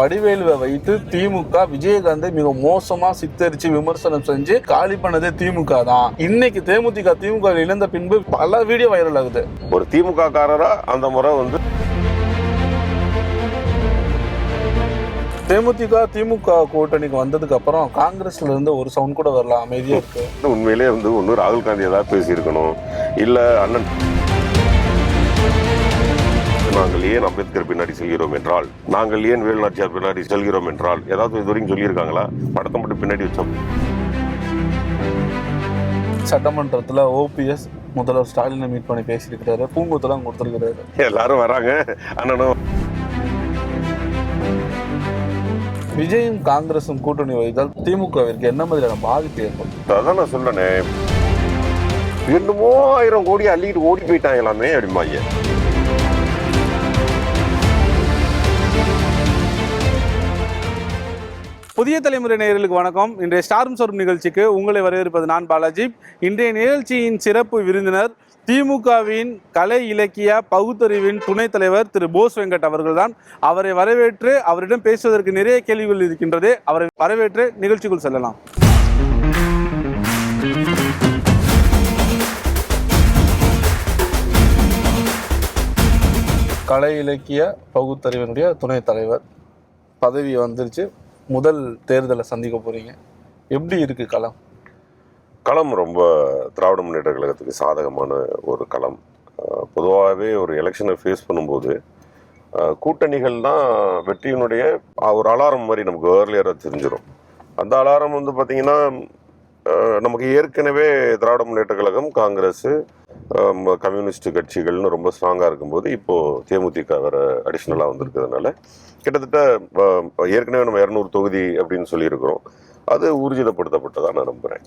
வடிவேலுவை வைத்து திமுக விஜயகாந்தை மிக மோசமா சித்தரிச்சு விமர்சனம் செஞ்சு காலி பண்ணதே திமுக தான். இன்னைக்கு தேமுதிக திமுக இழந்த பின்பு பல வீடியோ வைரல் ஆகுது. ஒரு திமுக காரரா அந்த முறை வந்து தேமுதிக திமுக கூட்டணிக்கு வந்ததுக்கு அப்புறம் காங்கிரஸ்ல இருந்து ஒரு சவுண்ட் கூட வரல, அமைதியா இருக்கு. உண்மையிலேயே வந்து ஒன்னும் ராகுல் காந்தி ஏதாவது பேசியிருக்கணும், இல்ல அண்ணன் நாங்கள் ஏன் அம்பேத்கர் பின்னாடி செல்கிறோம் என்றால், நாங்கள் ஏன் வேலுநாச்சியார் பின்னாடி செல்கிறோம் என்றால் ஏதாவது இது வரைக்கும் சொல்லியிருக்காங்களா? படத்தை மட்டும் பின்னாடி வச்சோம். சட்டமன்றத்துல ஓபிஎஸ் முதல்வர் ஸ்டாலினை மீட் பண்ணி பேசியிருக்கிறாரு, பூங்கொத்தெல்லாம் கொடுத்துருக்கிறாரு. எல்லாரும் வராங்க. அண்ணனும் விஜயும் காங்கிரசும் கூட்டணி வைத்தால் திமுகவிற்கு என்ன மாதிரியான பாதிப்பு ஏற்படும்? அதான் நான் சொல்றேனே, 2,000 கோடி அள்ளிட்டு ஓடி போயிட்டாங்களாமே அப்படிமாங்க. புதிய தலைமுறை நேயர்களுக்கு வணக்கம். இன்றைய ஸ்டாரும் சோறும் நிகழ்ச்சிக்கு உங்களை வரவேற்பது நான் பாலாஜி. இன்றைய நிகழ்ச்சியின் சிறப்பு விருந்தினர் திமுகவின் கலை இலக்கிய பகுத்தறிவின் துணைத் தலைவர் திரு போஸ் வெங்கட் அவர்கள் தான். அவரை வரவேற்று அவரிடம் பேசுவதற்கு நிறைய கேள்விகள் இருக்கின்றது. அவரை வரவேற்று நிகழ்ச்சிக்குள் செல்லலாம். கலை இலக்கிய பகுத்தறிவினுடைய துணைத் தலைவர் பதவி வந்துருச்சு. முதல் தேர்தலை சந்திக்க போறீங்க, எப்படி இருக்கு களம்? களம் ரொம்ப திராவிட முன்னேற்ற கழகத்துக்கு சாதகமான ஒரு களம். பொதுவாகவே ஒரு எலெக்ஷனை ஃபேஸ் பண்ணும்போது கூட்டணிகள் தான் வெற்றியினுடைய ஒரு அலாரம் மாதிரி நமக்கு ஏர்லியராக தெரிஞ்சிடும். அந்த அலாரம் வந்து பார்த்திங்கன்னா, நமக்கு ஏற்கனவே திராவிட முன்னேற்ற கழகம், காங்கிரஸ், கம்யூனிஸ்ட் கட்சிகள்னு ரொம்ப ஸ்ட்ராங்காக இருக்கும்போது இப்போது தேமுதிக வேறு அடிஷ்னலாக வந்திருக்கிறதுனால கிட்டத்தட்ட ஏற்கனவே நம்ம 200 தொகுதி அப்படின்னு சொல்லியிருக்கிறோம். அது ஊர்ஜிதப்படுத்தப்பட்டதா நான் நம்புறேன்.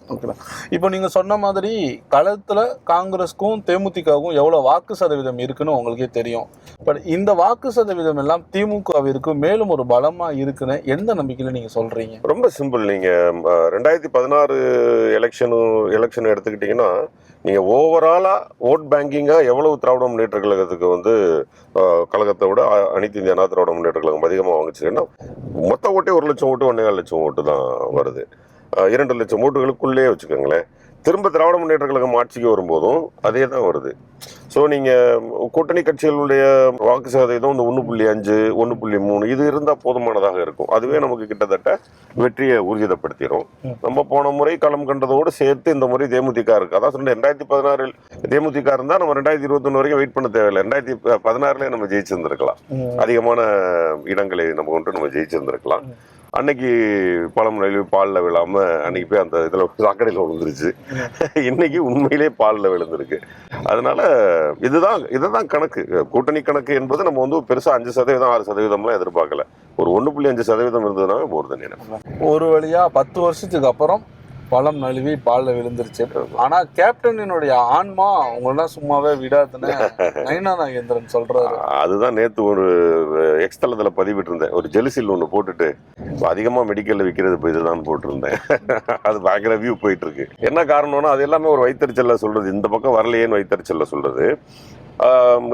இப்போ நீங்க சொன்ன மாதிரி களத்துல காங்கிரஸ்க்கும் தேமுதிகவும் எவ்வளவு வாக்கு சதவீதம் இருக்குன்னு உங்களுக்கே தெரியும். பட் இந்த வாக்கு சதவீதம் எல்லாம் திமுகவிற்கு மேலும் ஒரு பலமா இருக்குன்னு எந்த நம்பிக்கையில நீங்க சொல்றீங்க? ரொம்ப சிம்பிள். நீங்க 2016 எலெக்ஷன் எடுத்துக்கிட்டீங்கன்னா, நீங்க ஓவராலா ஓட் பேங்கிங்கா எவ்வளவு திராவிட முன்னேற்ற கழகத்துக்கு வந்து கழகத்தை விட அனைத்து இந்திய அண்ணா திராவிட முன்னேற்ற கழகம் அதிகமாக வாங்கிச்சுன்னா, மொத்த ஓட்டே 1 லட்சம் ஓட்டு 1.25 லட்சம் ஓட்டு தான் வருது. 2 லட்சம் ஓட்டுகளுக்குள்ளே வச்சுக்கோங்களேன். திரும்ப திராவிட முன்னேற்ற கழகம் ஆட்சிக்கு வரும்போதும் அதே தான் வருது. ஸோ நீங்கள் கூட்டணி கட்சிகளுடைய வாக்கு சதவீதம் இந்த 1.5 1.3 இது இருந்தால் போதுமானதாக இருக்கும். அதுவே நமக்கு கிட்டத்தட்ட வெற்றியை ஊர்ஜிதப்படுத்திடும். நம்ம போன முறை களம் கண்டதோடு சேர்த்து இந்த முறை தேமுதிக இருக்கு. அதான் சொன்னேன், 2016 தேமுதிக இருந்தால் நம்ம 2021 வரைக்கும் வெயிட் பண்ண தேவையில்லை. 2016 நம்ம ஜெயிச்சிருந்திருக்கலாம். அதிகமான இடங்களை நம்ம ஜெயிச்சிருந்திருக்கலாம். அன்னைக்கு பழம் நழுவி பாலில் விழாமல் அன்னைக்கு போய் அந்த இதில் சாக்கடையில் விழுந்துருச்சு. இன்னைக்கு உண்மையிலே பாலில் விழுந்திருக்கு. அதனால இதுதான் கணக்கு. கூட்டணி கணக்கு என்பது நம்ம வந்து பெருசாக 5% 6%லாம் எதிர்பார்க்கல. ஒரு 1.5% இருந்ததுனால போகிறது நினைப்பேன். ஒரு வழியா 10 வருஷத்துக்கு அப்புறம் பழம் நழுவி பாலில் விழுந்துருச்சு. ஆனா கேப்டனினுடைய ஆன்மா உங்களெல்லாம் சும்மாவே விடாதுன்னு நயனா நாகேந்திரன் சொல்றாரு. அதுதான் நேற்று ஒரு எக்ஸ் தளத்தில் பதிவிட்டு இருந்தேன். ஒரு ஜெலிசில் ஒன்று போட்டுட்டு அதிகமாக மெடிக்கல்ல விற்கிறது இப்போ இதுதான் போட்டிருந்தேன். அது பயங்கர வியூ போயிட்டு இருக்கு. என்ன காரணம்னா, அது எல்லாமே ஒரு வைத்தறிச்சல்ல சொல்றது. இந்த பக்கம் வரலையேன்னு வைத்தறிச்சல்ல சொல்றது.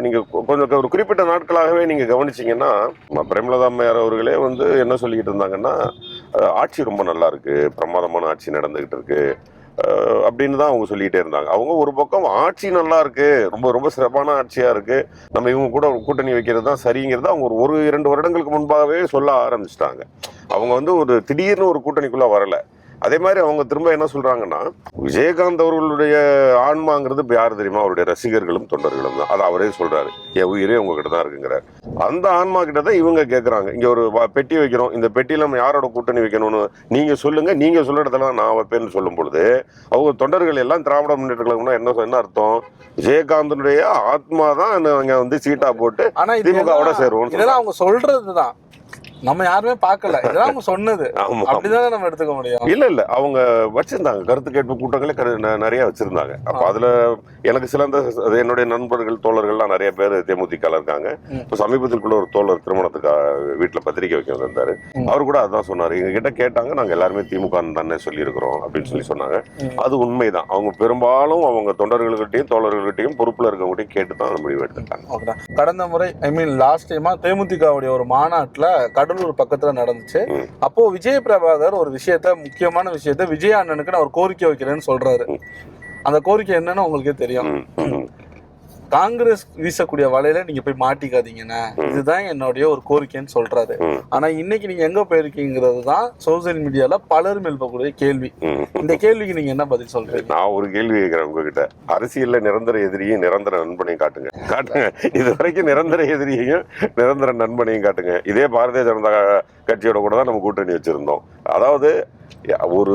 நீங்க கொஞ்சம் ஒரு குறிப்பிட்ட நாட்களாகவே நீங்க கவனிச்சீங்கன்னா, பிரேமலதா அம்மையார் அவர்களே வந்து என்ன சொல்லிக்கிட்டு இருந்தாங்கன்னா, ஆட்சி ரொம்ப நல்லா இருக்கு, பிரமாதமான ஆட்சி நடந்துகிட்டு இருக்கு அப்படின்னு தான் அவங்க சொல்லிக்கிட்டே இருந்தாங்க. அவங்க ஒரு பக்கம் ஆட்சி நல்லா இருக்கு, ரொம்ப ரொம்ப சிறப்பான ஆட்சியா இருக்கு, நம்ம இவங்க கூட கூட்டணி வைக்கிறது தான் சரிங்கிறத அவங்க ஒரு 2 வருடங்களுக்கு முன்பாகவே சொல்ல ஆரம்பிச்சிட்டாங்க. அவங்க வந்து ஒரு திடீர்னு ஒரு கூட்டணிக்குள்ள வரல. அதே மாதிரி அவங்க திரும்ப என்ன சொல்றாங்கன்னா, விஜயகாந்த் அவர்களுடைய ஆன்மாங்கிறது இப்போ யாரு தெரியுமா? அவருடைய ரசிகர்களும் தொண்டர்களும் தான். அது அவரே சொல்றாரு, என் உயிரே உங்ககிட்ட தான் இருக்குங்கிறார். அந்த ஆன்மா கிட்ட தான் இவங்க கேட்கறாங்க. இங்க ஒரு பெட்டி வைக்கிறோம், இந்த பெட்டியில நம்ம யாரோட கூட்டணி வைக்கணும்னு நீங்க சொல்லுங்க, நீங்க சொல்ற இடத்துல நான் வைப்பேன்னு சொல்லும் பொழுது அவங்க தொண்டர்கள் எல்லாம் திராவிட முன்னேற்ற கழகம்னா என்ன அர்த்தம்? விஜயகாந்தனுடைய ஆத்மா தான் அங்க வந்து சீட்டா போட்டு திமுகவோட சேருவோம். இதெல்லாம் அவங்க சொல்றதுதான், நம்ம யாருமே பார்க்கல. இதெல்லாம் அவங்க சொன்னது. அப்படிதானே நம்ம எடுத்துக்க முடியும். இல்ல அவங்க வச்சிருந்தாங்க, கருத்து கேட்பு கூட்டங்களே நிறைய வச்சிருந்தாங்க. அப்ப அதுல எனக்கு சிறந்த என்னுடைய நண்பர்கள் தோழர்கள்லாம் நிறைய பேர் தேமுதிக இருக்காங்க. இப்போ சமீபத்திற்குள்ள ஒரு தோழர் திருமணத்துக்கு வீட்டுல பத்திரிக்கை வைக்க வந்திருந்தாரு. அவர் கூட அதான் சொன்னாரு, எங்க கிட்ட கேட்டாங்க, நாங்க எல்லாருமே திமுக தானே சொல்லியிருக்கிறோம் அப்படின்னு சொல்லி சொன்னாங்க. அது உண்மைதான். அவங்க பெரும்பாலும் அவங்க தொண்டர்கள்கிட்டையும் தோழர்கள்கிட்டையும் பொறுப்புல இருக்கவங்ககிட்டையும் கேட்டுதான் முடிவு எடுத்துட்டாங்க. கடந்த முறை லாஸ்ட் டைமா தேமுதிகவுடைய ஒரு மாநாட்டுல கடலூர் பக்கத்துல நடந்துச்சு. அப்போ விஜய் பிரபாகர் ஒரு முக்கியமான விஷயத்த விஜய் அண்ணனுக்கு நான் ஒரு கோரிக்கை வைக்கிறேன்னு சொல்றாரு. அந்த கோரிக்கை என்னன்னு உங்களுக்கே தெரியும். காங்கிரஸ் வீசக்கூடிய வலையில நீங்க போய் மாட்டிக்காதீங்கண்ணா, இதுதான் என்னுடைய ஒரு கோரிக்கைன்னு சொல்றாரு. ஆனா இன்னைக்கு நீங்க எங்க போயிருக்கீங்கிறது தான் சோசியல் மீடியால பலரும் எழுப்பக்கூடிய கேள்வி. இந்த கேள்விக்கு நீங்க என்ன பதில் சொல்றீங்க? நான் ஒரு கேள்வி கேட்கிறேன் உங்ககிட்ட. அரசியல்ல நிரந்தர எதிரியும் நிரந்தர நண்பனையும் காட்டுங்க. இது வரைக்கும் நிரந்தர எதிரியையும் நிரந்தர நண்பனையும் காட்டுங்க. இதே பாரதிய ஜனதா கட்சியோட கூட தான் நம்ம கூட்டணி வச்சிருந்தோம். அதாவது ஒரு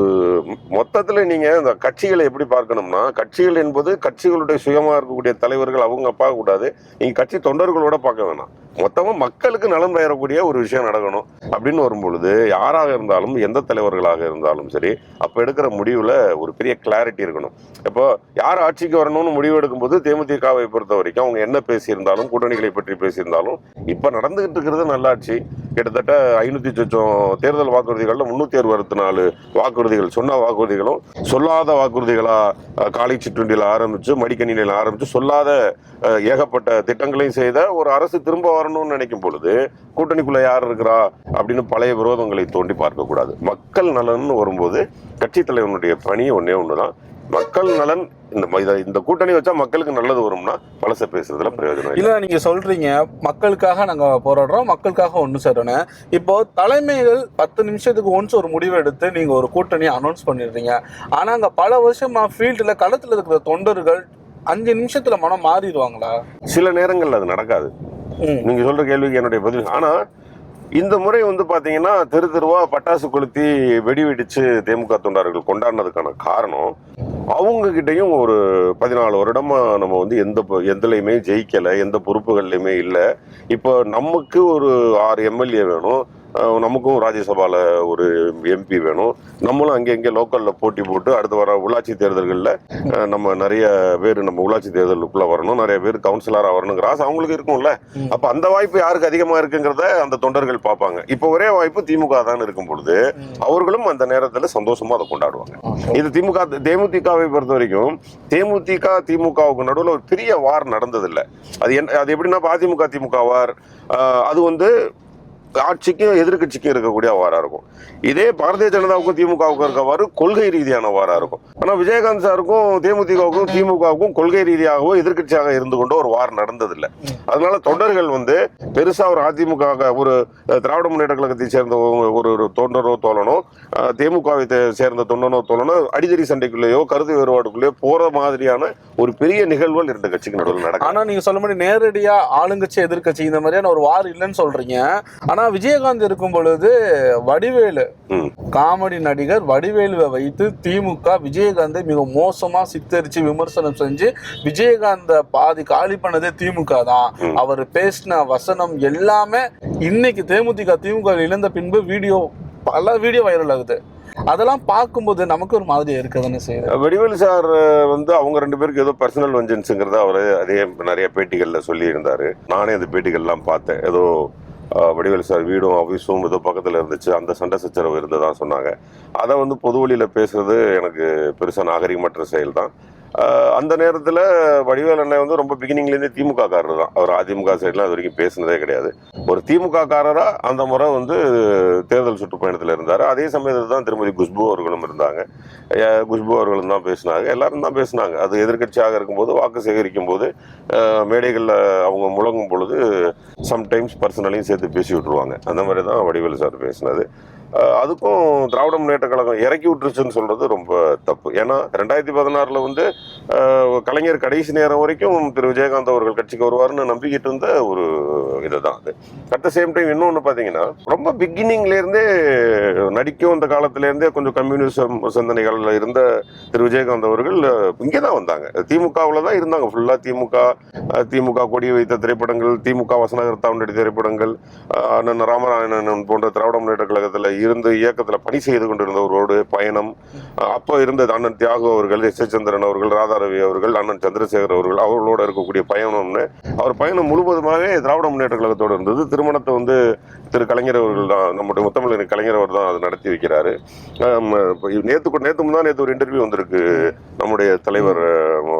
மொத்தத்துல நீங்க இந்த கட்சிகளை எப்படி பார்க்கணும்னா, கட்சிகள் என்பது கட்சிகளுடைய சுயமா இருக்கக்கூடிய தலைவர்கள் அவங்க பார்க்க கூடாது. நீங்க கட்சி தொண்டர்களோட பார்க்க வேணாம். மொத்தமா மக்களுக்கு நலம் பெறக்கூடிய ஒரு விஷயம் நடக்கணும் அப்படின்னு வரும்பொழுது யாராக இருந்தாலும் எந்த தலைவர்களாக இருந்தாலும் சரி, அப்ப எடுக்கிற முடிவுல ஒரு பெரிய கிளாரிட்டி இருக்கணும். இப்போ யார் ஆட்சிக்கு வரணும்னு முடிவு எடுக்கும்போது தேமுதிகவை பொறுத்த வரைக்கும் அவங்க என்ன பேசியிருந்தாலும், கூட்டணிகளை பற்றி பேசியிருந்தாலும், இப்ப நடந்துகிட்டு இருக்கிறது நல்லாட்சி. கிட்டத்தட்ட 500 சொச்சம் தேர்தல் வாக்குறுதிகள்ல 364 வாக்குறுதிகள், சொன்ன வாக்குறுதிகளும் சொல்லாத வாக்குறுதிகளா காலை சிற்றுண்டியில் ஆரம்பிச்சு மடிக்கணினியில் ஆரம்பிச்சு சொல்லாத ஏகப்பட்ட திட்டங்களையும் செய்த ஒரு அரசு திரும்ப வரணும்னு நினைக்கும் பொழுது கூட்டணிக்குள்ள யார் இருக்கிறா அப்படின்னு பழைய விரோதங்களை தோண்டி பார்க்க கூடாது. மக்கள் நலன் வரும்போது கட்சி தலைவனுடைய பணி ஒன்னே ஒண்ணுதான், மக்கள் நலன். இந்த கூட்டணி வச்சா மக்களுக்கு நல்லது வரும்னா பழச பேசுறதுல பிரயோஜனம் இல்ல. நீங்க சொல்றீங்க மக்களுக்காக நாங்க போராடுறோம், மக்களுக்காக ஒண்ணு சேரணும். இப்போ தலைமைகள் 10 நிமிஷத்துக்கு ஒன்ஸ் ஒரு முடிவு எடுத்து நீங்க ஒரு கூட்டணி அனௌன்ஸ் பண்ணிடுறீங்க. ஆனா அங்க பல வருஷமா ஃபீல்டுல களத்துல இருக்கிற தொண்டர்கள் 5 நிமிஷத்துல மனம் மாறிடுவாங்களா? சில நேரங்கள்ல அது நடக்காது. நீங்க சொல்ற கேள்விக்கு என்னுடைய பதில். ஆனா இந்த முறை பாத்தீங்கன்னா தெரு தெருவா பட்டாசு கொளுத்தி வெடி வெடிச்சு தேமுக தொண்டர்கள் கொண்டாடினதுக்கான காரணம், அவங்க கிட்டையும் ஒரு 14 வருடமா நம்ம எந்தலையுமே ஜெயிக்கல, எந்த பொறுப்புகள்லையுமே இல்லை. இப்போ நமக்கு ஒரு 6 எம்எல்ஏ வேணும், நமக்கும் ராஜ்யசபால ஒரு எம்பி வேணும், நம்மளும் அங்கே லோக்கல்ல போட்டி போட்டு அடுத்து வர உள்ளாட்சி தேர்தல்களில் நம்ம நிறைய பேர் நம்ம உள்ளாட்சி தேர்தலுக்குள்ள வரணும், நிறைய பேர் கவுன்சிலரா வரணுங்கிற ஆசை அவங்களுக்கு இருக்கும்ல. அப்ப அந்த வாய்ப்பு யாருக்கு அதிகமா இருக்குங்கிறத அந்த தொண்டர்கள் பார்ப்பாங்க. இப்ப ஒரே வாய்ப்பு திமுக தான் இருக்கும் பொழுது அவர்களும் அந்த நேரத்துல சந்தோஷமா அதை கொண்டாடுவாங்க. இது தேமுதிகவை பொறுத்த வரைக்கும் தேமுதிக திமுகவுக்கு நடுவில் ஒரு பெரிய வார் நடந்ததில்லை. அது எப்படின்னா அதிமுக திமுக வார், அது ஆட்சிக்கும் எதிர்கட்சிக்கும் இருக்கக்கூடிய வாரா இருக்கும். இதே பாரதிய ஜனதாவுக்கும் திமுகவுக்கும் இருக்கவாறு கொள்கை ரீதியான வாரா இருக்கும். ஆனா விஜயகாந்த் சாருக்கும் தேமுதிகவுக்கும் திமுகவுக்கும் கொள்கை ரீதியாகவோ எதிர்கட்சியாக இருந்து கொண்டு ஒரு வார் நடந்ததில்லை. அதனால தொண்டர்கள் பெருசா ஒரு அதிமுக ஒரு திராவிட முன்னேற்ற கழகத்தை சேர்ந்த ஒரு தொண்டரோ தோழனோ, தேமுகவை சேர்ந்த தொண்டனோ தோழனோ அடிதடி சண்டைக்குள்ளேயோ கருத்து வேறுபாடுக்குள்ளேயோ போற மாதிரியான ஒரு பெரிய நிகழ்வுகள் இரண்டு கட்சிக்கு நடுவில் நடக்கும். ஆனா நீங்க சொல்ல மாதிரி நேரடியா ஆளுங்கட்சி எதிர்கட்சி இந்த மாதிரியான ஒரு வார் இல்லைன்னு சொல்றீங்க. ஆனா விஜயகாந்த் இருக்கும் பொழுது வடிவேலு காமெடி நடிகர் வடிவேலுவை வைத்து திமுக விஜயகாந்தை மிக மோசமா சித்தரிச்சு விமர்சனம் செஞ்சு விஜயகாந்த பாதி காலி பண்ணதே திமுக தான். அவர் பேசின வசனம் எல்லாமே இன்னைக்கு திமுக இழந்த பின்பு பல வீடியோ வைரல் ஆகுது. அதெல்லாம் பார்க்கும்போது நமக்கு ஒரு மாதிரி இருக்குதுன்னு செய்யுது. வடிவேலு சார் அவங்க 2 பேருக்கு ஏதோ பர்சனல் வெஞ்சன்ஸுங்கிறத அவரு அதே நிறைய பேட்டிகள்ல சொல்லி இருந்தாரு. நானே அந்த பேட்டிகள்லாம் பார்த்தேன். ஏதோ வடிவேலு சார் வீடும் ஆஃபீஸும் ஏதோ பக்கத்தில் இருந்துச்சு, அந்த சண்டை சச்சரவு இருந்ததான் சொன்னாங்க. அதை பொது வழியில் பேசுறது எனக்கு பெருசாக நாகரிகமற்ற செயல் தான். அந்த நேரத்தில் வடிவேல் அண்ணன் ரொம்ப பிகினிங்லேருந்தே திமுக காரர் தான். அவர் அதிமுக சைட்லாம் அது வரைக்கும் பேசினதே கிடையாது. ஒரு திமுக காரராக அந்த முறை தேர்தல் சுற்றுப்பயணத்தில் இருந்தார். அதே சமயத்தில் தான் திருமதி குஷ்பு அவர்களும் இருந்தாங்க. குஷ்பு அவர்களும் தான் பேசினாங்க, எல்லாரும் தான் பேசினாங்க. அது எதிர்கட்சியாக இருக்கும்போது வாக்கு சேகரிக்கும் போது மேடைகளில் அவங்க முழங்கும் பொழுது சம்டைம்ஸ் பர்சனலையும் சேர்த்து பேசி விட்டுருவாங்க. அந்த மாதிரி தான் வடிவேலு சார் பேசினது. அதுக்கும் திராவிட முன்னேற்ற கழகம் இறக்கி விட்டுருச்சுன்னு சொல்றது ரொம்ப தப்பு. ஏன்னா 2016 கலைஞர் கடைசி நேரம் வரைக்கும் திரு விஜயகாந்த் அவர்கள் கட்சிக்கு வருவார்னு நம்பிக்கிட்டு இருந்த ஒரு இதுதான் அது. அட் த சேம் டைம் இன்னொன்று பார்த்தீங்கன்னா ரொம்ப பிகினிங்ல இருந்தே நடிக்கும் அந்த காலத்துல இருந்தே கொஞ்சம் கம்யூனிசம் சிந்தனைகள் இருந்த திரு விஜயகாந்த் அவர்கள் இங்கே தான் வந்தாங்க. திமுகவில் தான் இருந்தாங்க ஃபுல்லா. திமுக கொடி வைத்த திரைப்படங்கள், திமுக வசனகர்த்தாவுடைய திரைப்படங்கள், அண்ணன் ராமநாராயணன் போன்ற திராவிட முன்னேற்ற கழகத்தில் இருந்து இயக்கத்தில் பணி செய்து கொண்டிருந்தவரோடு பயணம். அப்போ இருந்தது அண்ணன் தியாகு அவர்கள், எஸ் சந்திரன் அவர்கள், ராதாரவி அவர்கள், அண்ணன் சந்திரசேகர் அவர்கள், அவர்களோட இருக்கக்கூடிய பயணம்னு அவர் பயணம் முழுவதுமாகவே திராவிட முன்னேற்ற கழகத்தோடு இருந்தது. திருமணத்தை திரு கலைஞர் அவர்கள் தான், நம்முடைய முத்தமிழ் கலைஞர் அவர் தான் அதை நடத்தி வைக்கிறாரு. நேற்று ஒரு இன்டர்வியூ வந்திருக்கு நம்முடைய தலைவர்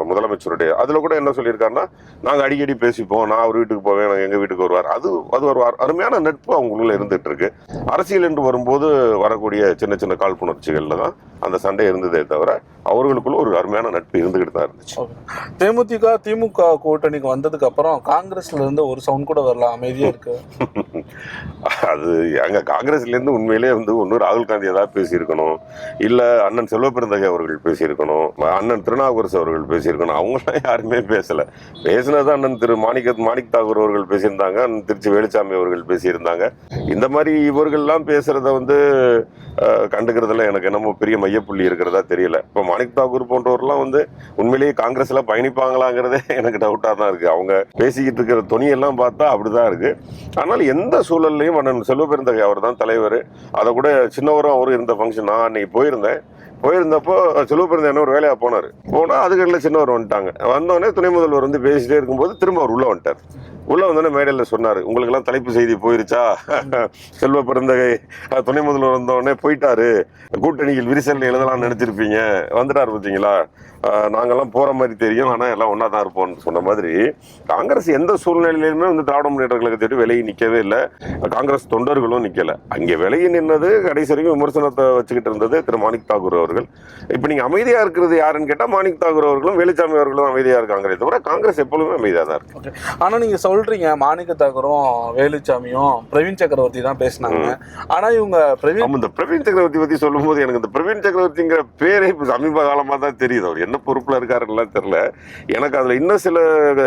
முதலமைச்சர் முதலமைச்சருடைய அதுல கூட என்ன சொல்லியிருக்காருன்னா, நாங்க அடிக்கடி பேசிப்போம், நான் அவர் வீட்டுக்கு போவேன், நாங்க எங்க வீட்டுக்கு வருவார். அது ஒரு அருமையான நட்பு அவங்களுக்குள்ள இருந்துட்டு இருக்கு. அரசியல் என்று வரும்போது வரக்கூடிய சின்ன சின்ன காழ்ப்புணர்ச்சிகள்ல தான் அந்த சண்டை இருந்ததே தவிர அவர்களுக்குள்ள ஒரு அருமையான நட்பு இருந்துகிட்டு தான் இருந்துச்சு. தேமுதிக திமுக கூட்டணிக்கு வந்ததுக்கு அப்புறம் காங்கிரஸ்ல இருந்து ஒரு சவுண்ட் கூட வரல, அமைதியா இருக்கு. அது அங்க காங்கிரஸ்ல இருந்து உண்மையிலே ஒன்னு ராகுல் காந்தி ஏதாவது பேசியிருக்கணும், இல்ல அண்ணன் செல்வ பெருந்தகை அவர்கள் பேசியிருக்கணும், அண்ணன் திருநாவுக்கரசு அவர்கள் பேசியிருக்கணும். அவங்களாம் யாருமே பேசல. பேசினது அண்ணன் திரு மாணிக் தாகூர் அவர்கள் பேசியிருந்தாங்க, அண்ணன் திருச்சி வேலுச்சாமி அவர்கள் பேசியிருந்தாங்க. இந்த மாதிரி இவர்கள்லாம் பேசுறத கண்டுக்கிறதுல எனக்கு என்னமோ பெரிய மையப்புள்ளி இருக்கிறதா தெரியல. இப்போ மாணிக் தாகூர் போன்றவர்லாம் உண்மையிலேயே காங்கிரஸ்ல பயணிப்பாங்களாங்கிறதே எனக்கு டவுட்டா தான் இருக்கு. அவங்க பேசிக்கிட்டு இருக்கிற துணியெல்லாம் பார்த்தா அப்படிதான் இருக்கு. ஆனால் எந்த சூழல்லையும் அண்ணன் செல்வ பெருந்தகை அவர் தான் தலைவர். அதை கூட சின்னவரும் அவரும் இருந்த ஃபங்க்ஷன் நான் அன்னைக்கு போயிருந்தப்போ செல்வ பெருந்தகை ஒரு வேலையா போனா அதுக்கடல சின்னவர் வந்துட்டாங்க. வந்தோடனே துணை முதல்வர் பேசிட்டே இருக்கும்போது திரும்ப அவர் உள்ள வந்துட்டார். உள்ள வந்தோடனே மேடையில சொன்னாரு, உங்களுக்கு எல்லாம் தலைப்பு செய்தி போயிருச்சா, செல்வ பெருந்தகை துணை முதல்வர் வந்தோடனே போயிட்டாரு, கூட்டணியில் விரிசல் எழுதலாம் நினைச்சிருப்பீங்க, வந்துட்டாரு பார்த்தீங்களா, நாங்கெல்லாம் போற மாதிரி தெரியும், ஆனா எல்லாம் ஒன்னா தான் இருப்போம்னு சொன்ன மாதிரி காங்கிரஸ் எந்த சூழ்நிலையிலுமே திராவிட முன்னேற்ற கழகத்தை விலகி நிக்கவே இல்லை. காங்கிரஸ் தொண்டர்களும் நிக்கல. அங்கே விலகி நின்னது கடைசி வரைக்கும் விமர்சனத்தை வச்சுக்கிட்டு இருந்தது திரு மாணிக் தாகூர் அவர்கள். இப்ப நீங்க அமைதியா இருக்கிறது யாருன்னு கேட்டா மாணிக் தாகூர் அவர்களும் வேலுச்சாமி அவர்களும் அமைதியா இருக்காங்களே தவிர காங்கிரஸ் எப்பொழுதுமே அமைதியா தான் இருக்கு. ஆனா நீங்க சொல்றீங்க மாணிக்க தாகூரும் வேலுச்சாமியும் பிரவீன் சக்கரவர்த்தி தான் பேசினாங்க. ஆனா இவங்க இந்த பிரவீன் சக்கரவர்த்தி பத்தி சொல்லும் போது எனக்கு இந்த பிரவீன் சக்கரவர்த்திங்கிற பேரே சமீப காலமா தான் தெரியுது. அவர் என்ன பொறுப்புல இருக்காருலாம் தெரியல. எனக்கு அதுல இன்னும் சில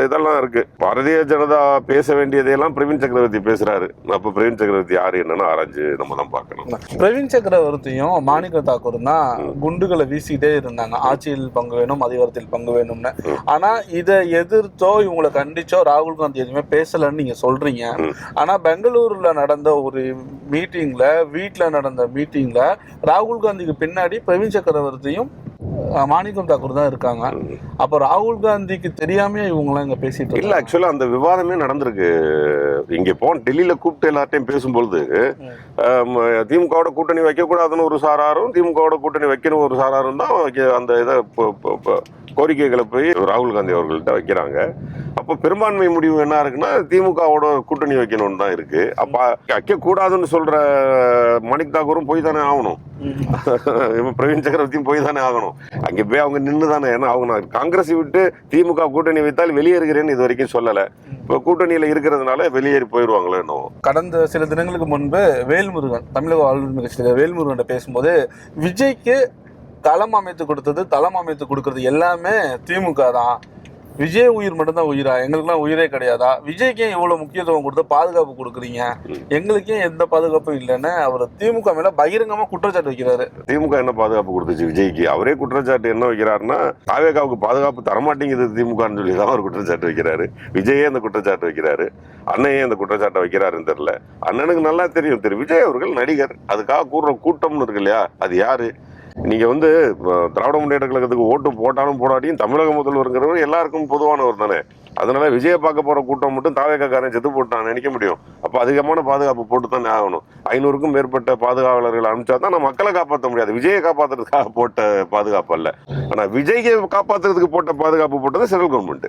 இதெல்லாம் இருக்கு. பாரதிய ஜனதா பேச வேண்டியதையெல்லாம் பிரவீன் சக்கரவர்த்தி பேசுறாரு. அப்ப பிரவீன் சக்கரவர்த்தி யாரு என்னன்னு ஆராய்ஞ்சு நம்ம தான் பார்க்கணும். பிரவீன் சக்கரவர்த்தியும் மாணிக்க தாக்கூரும் தான் குண்டுகளை வீசிட்டே இருந்தாங்க, ஆட்சியில் பங்கு வேணும், அதிகாரத்தில் பங்கு வேணும்னு. ஆனா இதை எதிர்த்தோ இவங்களை கண்டிச்சோ ராகுல் காந்தி எதுவுமே பேசலன்னு நீங்க சொல்றீங்க. ஆனா பெங்களூர்ல நடந்த ஒரு மீட்டிங்ல, வீட்டுல நடந்த மீட்டிங்ல ராகுல் காந்திக்கு பின்னாடி பிரவீன் சக்கரவர்த்தியும் மாணிக்கம் தாக்கூர் தான் இருக்காங்க. அப்ப ராகுல் காந்திக்கு தெரியாம இவங்க இங்க பேசிட்டு இல்ல. ஆக்சுவலா அந்த விவாதமே நடந்திருக்கு. இங்க டெல்லியில கூப்பிட்டு எல்லார்ட்டையும் பேசும்பொழுது திமுகவோட கூட்டணி வைக்க கூடாதுன்னு ஒரு சாராரும், திமுகவோட கூட்டணி வைக்கணும் ஒரு சாராரும் தான் அந்த இதை கோரிக்கைகளை போய் ராகுல் காந்தி அவர்கள்ட்ட வைக்கிறாங்க. அப்போ பெரும்பான்மை முடிவு என்ன இருக்குன்னா திமுகவோட கூட்டணி வைக்கணும்னு தான் இருக்கு. அப்ப வைக்க கூடாதுன்னு சொல்ற மாணிக் தாக்கூரும் போய் தானே ஆகணும், பிரவீன் சக்கரவர்த்தியும் போய் தானே ஆகணும். அங்கே போய் அவங்க நின்று தானே, ஏன்னா அவங்க காங்கிரஸை விட்டு திமுக கூட்டணி வைத்தால் வெளியேறுகிறேன்னு இது வரைக்கும் சொல்லலை. இப்போ கூட்டணியில இருக்கிறதுனால வெளியேறி போயிடுவாங்களோ என்னவோ. கடந்த சில தினங்களுக்கு முன்பு வேல்முருகன், தமிழக ஆளுநர் கட்சியில் வேல்முருகன் பேசும்போது விஜய்க்கு களம் அமைத்து கொடுத்தது, தளம் அமைத்து கொடுக்கறது எல்லாமே திமுக தான், விஜய் உயிர் மட்டும்தான் உயிரா, எங்களுக்குலாம் உயிரே கிடையாதா, விஜய்க்கு ஏன் இவ்வளவு முக்கியத்துவம் கொடுத்து பாதுகாப்பு கொடுக்குறீங்க, எங்களுக்கு ஏன் எந்த பாதுகாப்பும் இல்லைன்னு அவர் திமுக மேல பகிரங்கமா குற்றச்சாட்டு வைக்கிறாரு. திமுக என்ன பாதுகாப்பு கொடுத்துச்சு விஜய்க்கு? அவரே குற்றச்சாட்டு என்ன வைக்கிறாருன்னா தாவேகாவுக்கு பாதுகாப்பு தரமாட்டேங்குது திமுகன்னு சொல்லி தான் அவர் குற்றச்சாட்டு வைக்கிறாரு. விஜயே அந்த குற்றச்சாட்டு வைக்கிறாரு. அண்ணன் அந்த குற்றச்சாட்டை வைக்கிறாருன்னு தெரியல. அண்ணனுக்கு நல்லா தெரியும், திரு விஜய் அவர்கள் நடிகர், அதுக்காக கூடுற கூட்டம்னு இருக்கு இல்லையா, அது யாரு? நீங்க திராவிட முன்னேற்ற கழகத்துக்கு ஓட்டு போட்டாலும் போடாட்டியும் தமிழக முதல்வருங்கிறவர் எல்லாருக்கும் பொதுவானவர் தானே. அதனால விஜய பார்க்க போற கூட்டம் மட்டும் தாவேக்காரன் செத்து போட்டான் நினைக்க முடியும். அப்ப அதிகமான பாதுகாப்பு போட்டு தானே ஆகணும். 500க்கும் மேற்பட்ட பாதுகாவலர்கள் அனுப்பிச்சா தான் நான் மக்களை காப்பாற்ற முடியாது. விஜயை காப்பாத்துறதுக்காக போட்ட பாதுகாப்பு அல்ல. ஆனா விஜயை காப்பாத்துறதுக்கு போட்ட பாதுகாப்பு போட்டது சென்ட்ரல் கவர்மெண்ட்.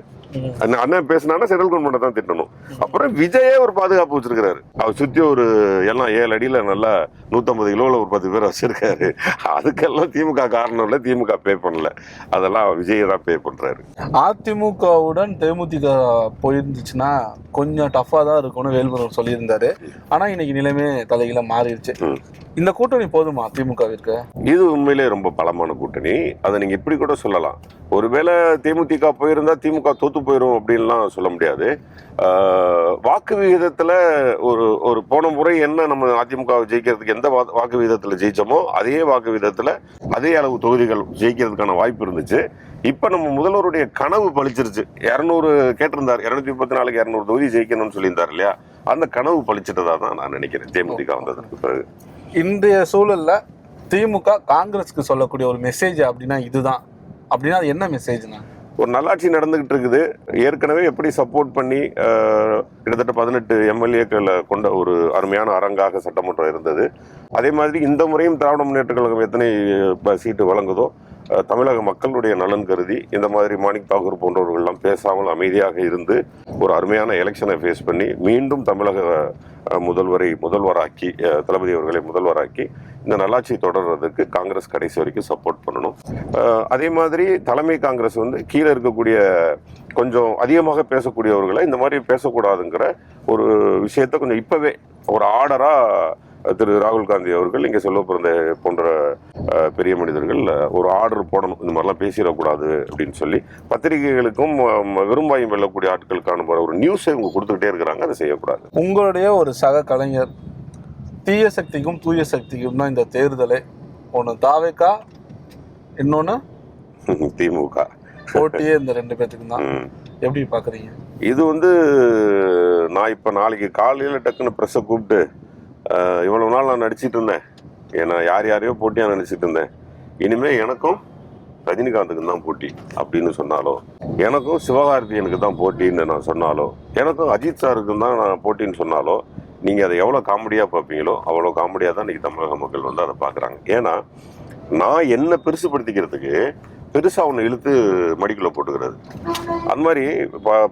அண்ணன் பேசினா சென்ட்ரல் கவர்மெண்ட் தான் திட்டணும். அப்புறம் விஜயே ஒரு பாதுகாப்பு வச்சிருக்காரு. அவர் சுத்தி ஒரு எல்லாம் 7 அடியில நல்லா 150 கிலோல ஒரு 10 பேர் வச்சிருக்காரு. அதுக்கெல்லாம் திமுக காரணம் இல்ல, திமுக பே பண்ணல, அதெல்லாம் விஜய் தான் பே பண்றாரு. அதிமுகவுடன் தேமுதிக போயிருந்துச்சுன்னா கொஞ்சம் டஃபா தான் இருக்கும்னு வேல்முருகன் சொல்லியிருந்தாரு. ஆனா இன்னைக்கு நிலைமை தலைகீழ மாறிடுச்சு. இந்த கூட்டணி போதுமா திமுகவிற்கு? இது உண்மையிலே ரொம்ப பலமான கூட்டணி. அதை நீங்க இப்படி கூட சொல்லலாம். ஒருவேளை தேமுதிக போயிருந்தா திமுக தோத்து போயிரும் அப்படின்லாம் சொல்ல முடியாது. வாக்கு விகிதத்துல ஒரு போன முறை என்ன நம்ம அதிமுக ஜெயிக்கிறதுக்கு எந்த வாக்கு விகிதத்துல ஜெயிச்சோமோ அதே வாக்கு விகிதத்துல அதே அளவு தொகுதிகள் ஜெயிக்கிறதுக்கான வாய்ப்பு இருந்துச்சு. இப்ப நம்ம முதல்வருடைய கனவு பழிச்சிருச்சு. 200 கேட்டிருந்தார், 234க்கு 200 தொகுதி ஜெயிக்கணும்னு சொல்லியிருந்தார் இல்லையா, அந்த கனவு பழிச்சிட்டதா தான் நான் நினைக்கிறேன் தேமுதிக வந்ததுக்கு பிறகு. இன்றைய சூழல்ல திமுக காங்கிரஸ்க்கு சொல்லக்கூடிய ஒரு மெசேஜ் அப்படின்னா இதுதான் அப்படின்னா அது என்ன மெசேஜ்னா? ஒரு நல்லாட்சி நடந்துகிட்டு இருக்குது. ஏற்கனவே எப்படி சப்போர்ட் பண்ணி கிட்டத்தட்ட 18 எம்எல்ஏக்களை கொண்ட ஒரு அருமையான அரங்காக சட்டமன்றம் இருந்தது. அதே மாதிரி இந்த முறையும் திராவிட முன்னேற்ற கழகம் எத்தனை சீட்டு வழங்குதோ தமிழக மக்களுடைய நலன் கருதி இந்த மாதிரி மாணிக் தாகூர் போன்றவர்கள்லாம் பேசாமல் அமைதியாக இருந்து ஒரு அருமையான எலெக்ஷனை ஃபேஸ் பண்ணி மீண்டும் தமிழக முதல்வராக்கி தளபதி அவர்களை முதல்வராக்கி இந்த நல்லாட்சி தொடர்றதுக்கு காங்கிரஸ் கடைசி வரைக்கும் சப்போர்ட் பண்ணணும். அதே மாதிரி தலைமை காங்கிரஸ் வந்து கீழே இருக்கக்கூடிய கொஞ்சம் அதிகமாக பேசக்கூடியவர்களை இந்த மாதிரி பேசக்கூடாதுங்கிற ஒரு விஷயத்த கொஞ்சம் இப்பவே ஒரு ஆர்டரா திரு ராகுல் காந்தி அவர்கள், இங்கே செல்வ பிறந்த போன்ற பெரிய மனிதர்கள் ஒரு ஆர்டர் போடணும், இந்த மாதிரிலாம் பேசிடக்கூடாது அப்படின்னு சொல்லி பத்திரிகைகளுக்கும் விரும்பாயும் வெல்லக்கூடிய ஆட்களுக்கான ஒரு நியூஸை இவங்க கொடுத்துக்கிட்டே இருக்கிறாங்க. அதை செய்யக்கூடாது. உங்களுடைய ஒரு சக கலைஞர் தீய சக்திக்கும் தூய சக்திக்கும் தான் இந்த தேர்தலை, ஒன்று தாவேக்கா, இன்னொன்று திமுக போட்டியே இந்த 2 பேத்துக்கும் தான். எப்படி பாக்குறீங்க? இது வந்து நான் இப்ப நாளைக்கு காலையில டக்குன்னு ப்ரெஸ்ஸை கூப்பிட்டு இவ்வளவு நாள் நான் நடிச்சிட்டு இருந்தேன், ஏன்னா யாரையோ போட்டியா நினைச்சிட்டு இருந்தேன், இனிமே எனக்கும் ரஜினிகாந்துக்கு தான் போட்டி அப்படின்னு சொன்னாலோ, எனக்கும் சிவகார்த்திகேயனுக்கு தான் போட்டின்னு நான் சொன்னாலோ, எனக்கும் அஜித் சாருக்கு தான் நான் போட்டின்னு சொன்னாலோ, நீங்க அதை எவ்வளவு காமெடியா பார்ப்பீங்களோ அவ்வளவு காமெடியா தான் இன்னைக்கு தமிழக மக்கள் வந்து அதை பாக்குறாங்க. ஏன்னா நான் என்ன பெருசுபடுத்திக்கிறதுக்கு பெருசா ஒன்று இழுத்து மடிக்குள்ள போட்டுக்கிறது. அந்த மாதிரி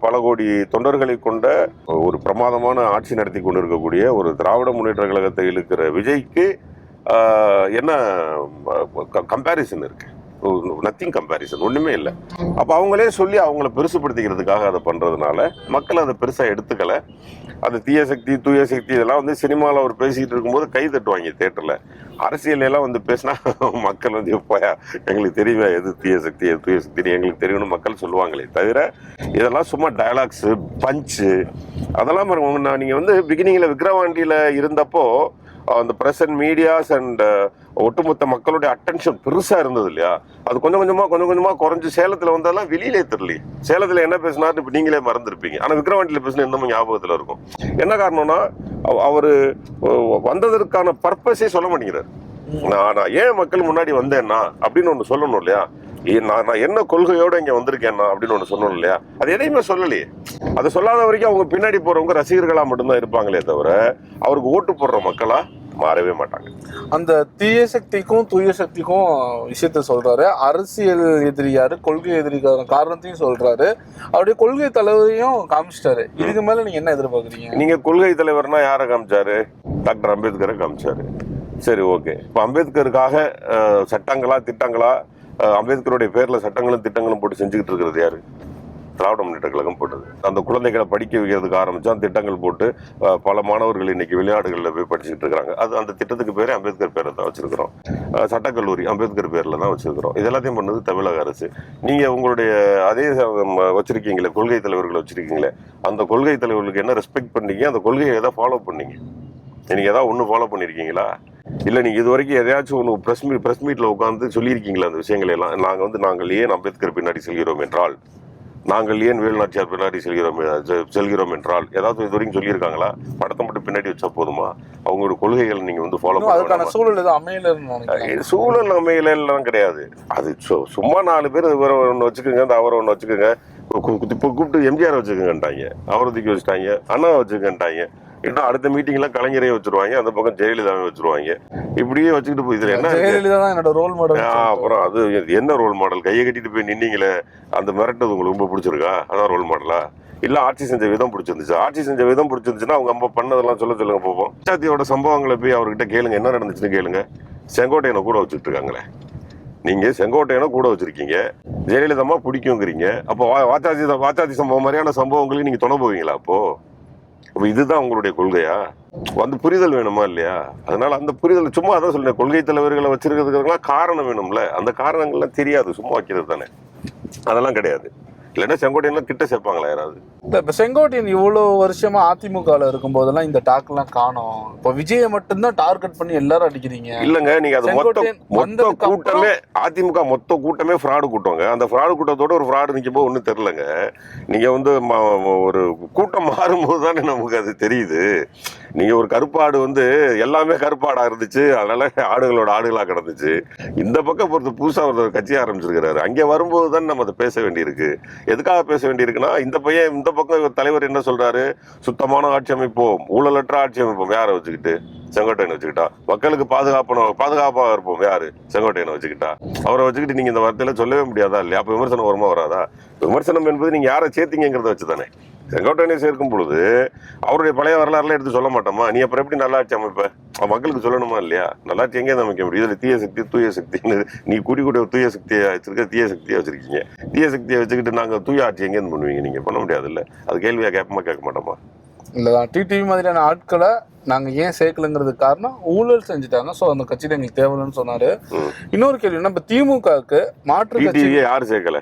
பல கோடி தொண்டர்களை கொண்ட ஒரு பிரமாதமான ஆட்சி நடத்தி கொண்டு இருக்கக்கூடிய ஒரு திராவிட முன்னேற்ற கழகத்தை இழுக்கிற விஜய்க்கு என்ன கம்பேரிசன் இருக்கு? நத்திங் கம்பேரிசன், ஒண்ணுமே இல்லை. அப்ப அவங்களே சொல்லி அவங்கள பெருசுபடுத்திக்கிறதுக்காக அதை பண்றதுனால மக்கள் அதை பெருசா எடுத்துக்கல. அது தீய சக்தி தூய சக்தி இதெல்லாம் வந்து சினிமாவில் அவர் பேசிக்கிட்டு இருக்கும்போது கை தட்டுவாங்க தியேட்டர்ல. அரசியல் எல்லாம் வந்து பேசினா மக்கள் வந்து எப்போயா எங்களுக்கு தெரியுமா எது தீய சக்தி எது தூய சக்தி எங்களுக்கு தெரியும்னு மக்கள் சொல்லுவாங்களே தவிர, இதெல்லாம் சும்மா டயலாக்ஸ் பஞ்சு அதெல்லாம் நீங்க வந்து பிகினிங்ல விக்ரவாண்டியில இருந்தப்போ அந்த பிரஸ் அண்ட் மீடியாஸ் அண்ட் ஒட்டுமொத்த மக்களுடைய அட்டென்ஷன் பெருசா இருந்தது இல்லையா? அது கொஞ்சம் கொஞ்சமா குறைஞ்சு சேலத்துல வந்தாலும் வெளியிலே தெரியல. சேலத்துல என்ன பேசினாரு இப்ப நீங்களே மறந்துருப்பீங்க. ஆனா விக்ரவாண்டியில பேசின இன்னமும் ஞாபகத்துல இருக்கும். என்ன காரணம்னா அவரு வந்ததற்கான பர்பஸே சொல்ல மாட்டேங்கிறாரு. நான் ஏன் மக்கள் முன்னாடி வந்தேன்னா அப்படின்னு ஒண்ணு சொல்லணும் இல்லையா? நான் என்ன கொள்கையோட இங்க வந்திருக்கேன்னா அப்படின்னு ஒண்ணு சொல்லணும் இல்லையா? அது எதையுமே சொல்லலையே. அதை சொல்லாத வரைக்கும் அவங்க பின்னாடி போறவங்க ரசிகர்களா மட்டும்தான் இருப்பாங்களே தவிர அவருக்கு ஓட்டு போடுற மக்களா மாறவே மாட்டாங்க. அந்த தீய சக்திக்கும் தூய சக்திக்கும் விஷயத்த சொல்றாரு. அரசியல் எதிரியாரு, கொள்கை எதிரிக்கான காரணத்தையும் சொல்றாரு. அவருடைய கொள்கை தலைவரையும் காமிச்சிட்டாரு. இதுக்கு மேல நீங்க என்ன எதிர்பார்க்குறீங்க? நீங்க கொள்கை தலைவர்னா யாரை காமிச்சாரு? டாக்டர் அம்பேத்கரை காமிச்சாரு. சரி, ஓகே. இப்ப அம்பேத்கருக்காக சட்டங்களா திட்டங்களா அம்பேத்கருடைய பேர்ல சட்டங்களும் திட்டங்களும் போட்டு செஞ்சுக்கிட்டு இருக்கிறது யாரு? திராவிட முன்னேற்ற கழகம் போட்டது. அந்த குழந்தைகளை படிக்க வைக்கிறதுக்கு ஆரம்பிச்சா திட்டங்கள் போட்டு பல மாணவர்கள் இன்னைக்கு வெளிநாடுகளில் போய் படிச்சுட்டு இருக்காங்க. அது அந்த திட்டத்துக்கு பேரே அம்பேத்கர் பேரை தான் வச்சிருக்கிறோம். சட்டக்கல்லூரி அம்பேத்கர் பேர்ல தான் வச்சிருக்கிறோம். இது எல்லாத்தையும் பண்ணது தமிழக அரசு. நீங்க உங்களுடைய அதே வச்சிருக்கீங்களே கொள்கை தலைவர்களை வச்சிருக்கீங்களே, அந்த கொள்கை தலைவர்களுக்கு என்ன ரெஸ்பெக்ட் பண்ணீங்க? அந்த கொள்கையை எதை ஃபாலோ பண்ணீங்க? நீங்க ஏதாவது ஒண்ணு ஃபாலோ பண்ணிருக்கீங்களா? இல்ல நீங்க இது வரைக்கும் எதையாச்சும் ஒன்று பிரஸ் மீட்ல உட்காந்து சொல்லியிருக்கீங்களா அந்த விஷயங்கள் எல்லாம்? நாங்கள் ஏன் அம்பேத்கர் பின்னாடி செல்கிறோம் என்றால், நாங்கள் ஏன் வேலுநாச்சியார் பின்னாடி செல்கிறோம் என்றால் ஏதாவது இது வரைக்கும் சொல்லியிருக்காங்களா? படத்தை மட்டும் பின்னாடி வச்சா போதுமா? அவங்களோட கொள்கைகளை நீங்க வந்து ஃபாலோ பண்ண சூழல் அமையல எல்லாம் கிடையாது. அது சும்மா 4 பேர் இவரை ஒன்று வச்சுக்கோங்க, அந்த அவரை ஒன்று வச்சுக்கோங்க, இப்போ கூப்பிட்டு எம்ஜிஆர் வச்சுக்கோங்கன்ட்டாங்க, அவரை தூக்கி வச்சுட்டாங்க, அண்ணா வச்சுக்கன்ட்டாங்க, இன்னும் அடுத்த மீட்டிங்ல கலைஞரையும் வச்சிருவாங்க, அந்த பக்கம் ஜெயலலிதாவை வச்சிருவாங்க. இப்படியே வச்சுக்கிட்டு போய் இதுல என்ன ரோல் மாடல்? அப்புறம் அது என்ன ரோல் மாடல்? கையை கட்டிட்டு போய் நின்னீங்களே, அந்த மிரட்டது உங்களுக்கு ரொம்ப பிடிச்சிருக்கா? அதான் ரோல் மாடலா? இல்ல ஆட்சி செஞ்ச விதம் பிடிச்சிருந்துச்சு? ஆட்சி செஞ்ச விதம் பிடிச்சிருந்துச்சுன்னா அவங்க அம்மா பண்ணதெல்லாம் சொல்லுங்க போவோம். சாத்தியோட சம்பவங்களை போய் அவர்கிட்ட கேளுங்க, என்ன நடந்துச்சுன்னு கேளுங்க. செங்கோட்டையனை கூட வச்சுட்டு இருக்காங்களே, நீங்க செங்கோட்டையனை கூட வச்சிருக்கீங்க, ஜெயலலிதா பிடிக்குங்கிறீங்க. அப்போ வாச்சாதி சம்பவம் மாதிரியான சம்பவங்களுக்கு நீங்க துணை போவீங்களா? அப்போ இதுதான் உங்களுடைய கொள்கையா? வந்து புரிதல் வேணுமா இல்லையா? அதனால அந்த புரிதல் சும்மா அதான் சொல்றேன், கொள்கை தலைவர்களை வச்சிருக்கிறதுக்கெல்லாம் காரணம் வேணும்ல. அந்த காரணங்கள்லாம் தெரியாது, சும்மா வைக்கிறது தானே, அதெல்லாம் கிடையாது. இல்லைன்னா செங்கோட்டையன் கிட்ட சேர்ப்பாங்களா யாராவது? இப்ப செங்கோட்டையன் இவ்வளவு வருஷமா அதிமுகல இருக்கும் போதெல்லாம் இந்த டாக் எல்லாம் காணோம். இப்ப விஜயை மட்டும்தான் டார்கெட் பண்ணி எல்லாரும் அடிக்கிறீங்க. இல்லங்க, நீங்க அது மொத்த கூட்டமே அதிமுக மொத்த கூட்டமே ஃப்ராடு கூட்டங்க. அந்த ஃப்ராடு கூட்டத்தோட ஒரு ஃப்ராடு நிற்கும் போது ஒன்றும் தெரியலங்க. நீங்க வந்து ஒரு கூட்டம் மாறும்போது தானே நமக்கு அது தெரியுது. நீங்க ஒரு கருப்பாடு வந்து எல்லாமே கருப்பாடா இருந்துச்சு, அதனால ஆடுகளோட ஆடுகளா கிடந்துச்சு. இந்த பக்கம் பொறுத்து புதுசா ஒரு கட்சி ஆரம்பிச்சிருக்கிறாரு, அங்கே வரும்போது தான் நம்ம அதை பேச வேண்டியிருக்கு. எதுக்காக பேச வேண்டியிருக்குன்னா, இந்த பையன் இந்த பக்கம் தலைவர் என்ன சொல்றாரு, சுத்தமான ஆட்சி அமைப்போம், ஊழலற்ற ஆட்சி அமைப்போம். யாரை வச்சுக்கிட்டு? செங்கோட்டையனை வச்சுக்கிட்டா. மக்களுக்கு பாதுகாப்பாக இருப்போம். யாரு? செங்கோட்டையனை வச்சுக்கிட்டா. அவரை வச்சுக்கிட்டு நீங்க இந்த வார்த்தையில சொல்லவே முடியாதா இல்லையா? அப்ப விமர்சனம் வருமா வராதா? விமர்சனம் என்பது நீங்க யாரை சேர்த்தீங்கிறத வச்சுதானே. செங்கோட்டையனை சேர்க்கும் பொழுது அவருடைய பழைய வரலாறுலாம் எடுத்து சொல்ல மாட்டோமா? நீ அப்புறம் எப்படி நல்லாட்சி அமைப்ப? மக்களுக்கு சொல்லணுமா இல்லையா? நல்லாட்சி எங்கே அமைக்க முடியும்? இதுல தீய சக்தி தூய சக்தின்னு நீ கூடி தூய சக்தியை வச்சிருக்க, தீய சக்தியை வச்சிருக்கீங்க. தீய சக்தியை வச்சுக்கிட்டு நாங்க தூய ஆட்சி எங்கேருந்து பண்ணுவீங்க? நீங்க பண்ண முடியாது இல்ல. அது கேள்வியா கேட்க மாட்டோமா? இல்லதான் டிடிவி மாதிரியான ஆட்களை நாங்க ஏன் சேர்க்கலங்கிறது காரணம் ஊழல் செஞ்சுட்டாங்க. சோ அந்த கட்சியில எங்களுக்கு தேவைன்னு சொன்னாரு. இன்னொரு கேள்வி என்ன, இப்ப திமுகவுக்கு மாற்று கட்சி யாரு சேர்க்கல?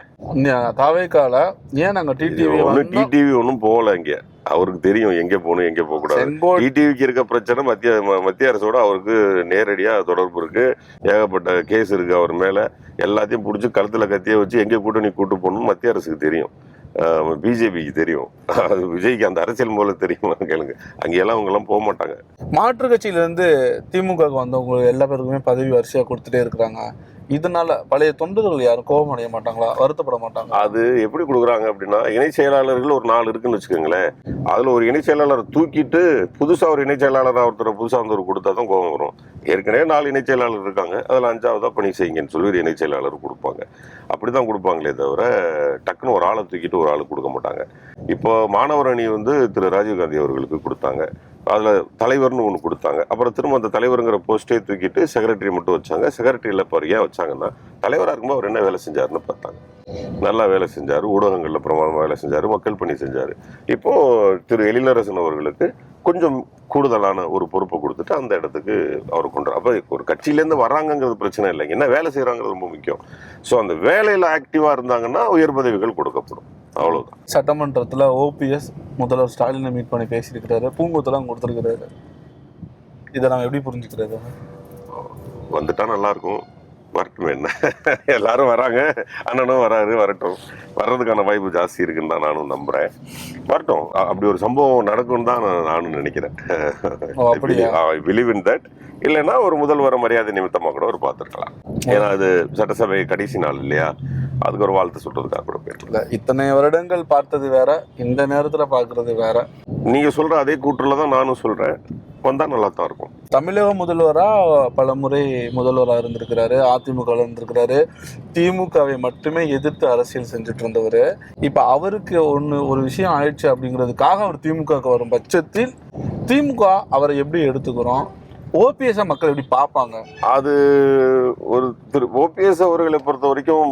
தாவேக்கால ஏன் நாங்க டிடிவி ஒன்னும் போகல. இங்க அவருக்கு தெரியும் எங்க போகணும் எங்க போக கூடாது. டிடிவிக்கு இருக்க பிரச்சனை மத்திய அரசோட அவருக்கு நேரடியா தொடர்பு இருக்கு. ஏகப்பட்ட கேஸ் இருக்கு அவர் மேல. எல்லாத்தையும் புடிச்சு கழுத்துல கத்திய வச்சு எங்க கூட்டணி கூட்டு போகணும்னு மத்திய அரசுக்கு தெரியும், பிஜேபிக்கு தெரியும். அது விஜய்க்கு அந்த அரசியல் மூலம் தெரியும். கேளுங்க, அங்கெல்லாம் அவங்க எல்லாம் போக மாட்டாங்க. மாற்று கட்சியில இருந்து திமுக வந்தவங்க எல்லா பேருக்குமே பதவி வரிசையா கொடுத்துட்டே இருக்கிறாங்க. இதனால பழைய தொண்டர்கள் யாரும் கோபம் அடைய மாட்டாங்களா, வருத்தப்பட மாட்டாங்க? அது எப்படி கொடுக்குறாங்க அப்படின்னா, இணை செயலாளர்கள் ஒரு 4 இருக்குன்னு வச்சுக்கோங்களேன். அதுல ஒரு இணை செயலாளரை தூக்கிட்டு புதுசா ஒரு இணை செயலாளர் ஒருத்தர் புதுசா வந்து கொடுத்தா தான் கோபம் வரும். ஏற்கனவே 4 இணை செயலாளர் இருக்காங்க, அதுல 5ஆவதா பணி செய்யுங்கன்னு சொல்லி ஒரு இணை செயலாளர் கொடுப்பாங்க. அப்படிதான் கொடுப்பாங்களே தவிர டக்குன்னு ஒரு ஆளை தூக்கிட்டு ஒரு ஆளு கொடுக்க மாட்டாங்க. இப்போ மாணவர் அணி திரு ராஜீவ்காந்தி அவர்களுக்கு கொடுத்தாங்க. அதுல தலைவர்னு ஒன்று கொடுத்தாங்க. அப்புறம் திரும்ப அந்த தலைவருங்கிற போஸ்டே தூக்கிட்டு செக்ரட்டரி மட்டும் வச்சாங்க. செக்ரட்டரியில் இப்போ ஏன் வச்சாங்கன்னா, தலைவராக இருக்கும்போது அவர் என்ன வேலை செஞ்சாருன்னு பார்த்தாங்க. நல்லா வேலை செஞ்சாரு, ஊடகங்களில் பிரமாதமாக வேலை செஞ்சாரு, மக்கள் பணி செஞ்சாரு. இப்போ திரு எழிலரசன் அவர்களுக்கு கொஞ்சம் கூடுதலான ஒரு பொறுப்பை கொடுத்துட்டு அந்த இடத்துக்கு அவர் கொண்டு. அப்போ ஒரு கட்சியிலேருந்து வர்றாங்கிறது பிரச்சனை இல்லை, என்ன வேலை செய்யறாங்கிறது ரொம்ப முக்கியம். ஸோ அந்த வேலையில் ஆக்டிவா இருந்தாங்கன்னா உயர் பதவிகள் கொடுக்கப்படும், அவ்வளவுதான். சட்டமன்றத்துல ஓபிஎஸ் முதல்வர் ஸ்டாலினை மீட் பண்ணி பேசியிருக்கிறாரு, பூங்கொத்தெல்லாம் கொடுத்துருக்கிறாரு. இதை நாங்கள் எப்படி புரிஞ்சுக்கிறது? வந்துட்டா நல்லா இருக்கும், வரட்டும். என்ன எல்லாரும் வராங்க, அண்ணனும் வரட்டும். வர்றதுக்கான வாய்ப்பு ஜாஸ்தி இருக்குன்னு தான் நானும் நம்புறேன். வரட்டும், அப்படி ஒரு சம்பவம் நடக்கும்னு தான் நானும் நினைக்கிறேன். I believe in that. இல்லைன்னா ஒரு முதல்வர மரியாதை நிமித்தமா கூட ஒரு பார்த்துருக்கலாம். ஏன்னா அது சட்டசபை கடைசி நாள் இல்லையா, அதுக்கு ஒரு வாழ்த்து சொல்றதுக்காக கூட போயிட்டு. இத்தனை வருடங்கள் பார்த்தது வேற, இந்த நேரத்துல பாக்குறது வேற. நீங்க சொல்ற அதே கூற்றுல தான் நானும் சொல்றேன், வந்தா நல்லா தான் இருக்கும். தமிழக முதல்வரா பல முறை முதல்வராக இருந்திருக்கிறாரு, அதிமுக இருந்திருக்கிறாரு, திமுகவை மட்டுமே எதிர்த்து அரசியல் செஞ்சுட்டு இருந்தவர். இப்ப அவருக்கு ஒரு விஷயம் ஆயிடுச்சு அப்படிங்கிறதுக்காக அவர் திமுக வரும் பட்சத்தில் திமுக அவரை எப்படி எடுத்துக்கிறோம், ஓபிஎஸ் மக்கள் எப்படி பார்ப்பாங்க? அது ஒரு ஓபிஎஸ் அவர்களை பொறுத்த வரைக்கும்